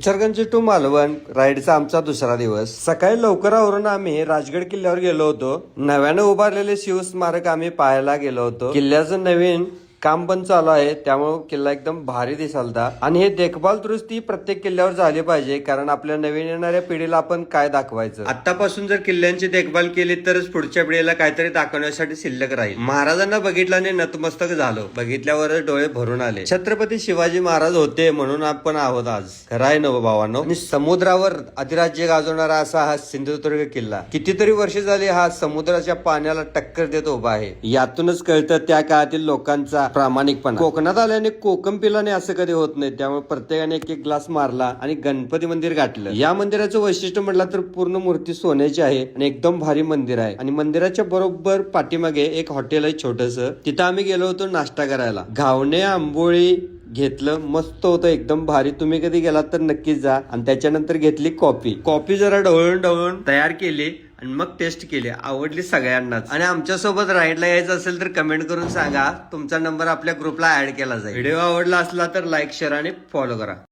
Ichalkaranji to Malvan राईडचा आमचा दुसरा दिवस. सकाळी लवकर आवरून आम्ही राजगड किल्ल्यावर गेलो होतो. नव्याने उभारलेले शिवस्मारक आम्ही पाहायला गेलो होतो. किल्ल्याचं नवीन काम पण चालू आहे, त्यामुळे किल्ला एकदम भारी दिसालता. आणि हे देखभाल दुरुस्ती प्रत्येक किल्ल्यावर झाली पाहिजे, कारण आपल्या नवीन येणाऱ्या पिढीला आपण काय दाखवायचं. आतापासून जर किल्ल्यांची देखभाल केली तरच पुढच्या पिढीला काहीतरी दाखवण्यासाठी शिल्लक राहील. महाराजांना बघितल्याने नतमस्तक झालो. बघितल्यावरच डोळे भरून आले. छत्रपती शिवाजी महाराज होते म्हणून आपण आहोत आज. खरं आहे ना भावांनो. आणि समुद्रावर अधिराज्य गाजवणारा असा हा सिंधुदुर्ग किल्ला कितीतरी वर्ष झाली हा समुद्राच्या पाण्याला टक्कर देत उभा आहे. यातूनच कळतं त्या काळातील लोकांचा प्रामाणिकपणा. कोकणात आल्याने कोकम पिलाने असं कधी होत नाही, त्यामुळे प्रत्येकाने एक एक ग्लास मारला आणि गणपती मंदिर गाठलं. या मंदिराचं वैशिष्ट्य म्हटलं तर पूर्ण मूर्ती सोन्याची आहे आणि एकदम भारी मंदिर आहे. आणि मंदिराच्या बरोबर पाठीमागे एक हॉटेल आहे छोटस. तिथं आम्ही गेलो होतो नाश्ता करायला. घावणे आंबोळी घेतलं, मस्त होतं, एकदम भारी. तुम्ही कधी गेलात तर नक्कीच जा. आणि त्याच्यानंतर घेतली कॉफी जरा ढवळून तयार केली आणि मग टेस्ट केली. आवडली सगळ्यांनाच. आणि आमच्या सोबत राईडला यायचं असेल तर कमेंट करून सांगा. तुमचा नंबर आपल्या ग्रुपला ऍड केला जाईल. व्हिडिओ आवडला असला तर लाईक, शेअर आणि फॉलो करा.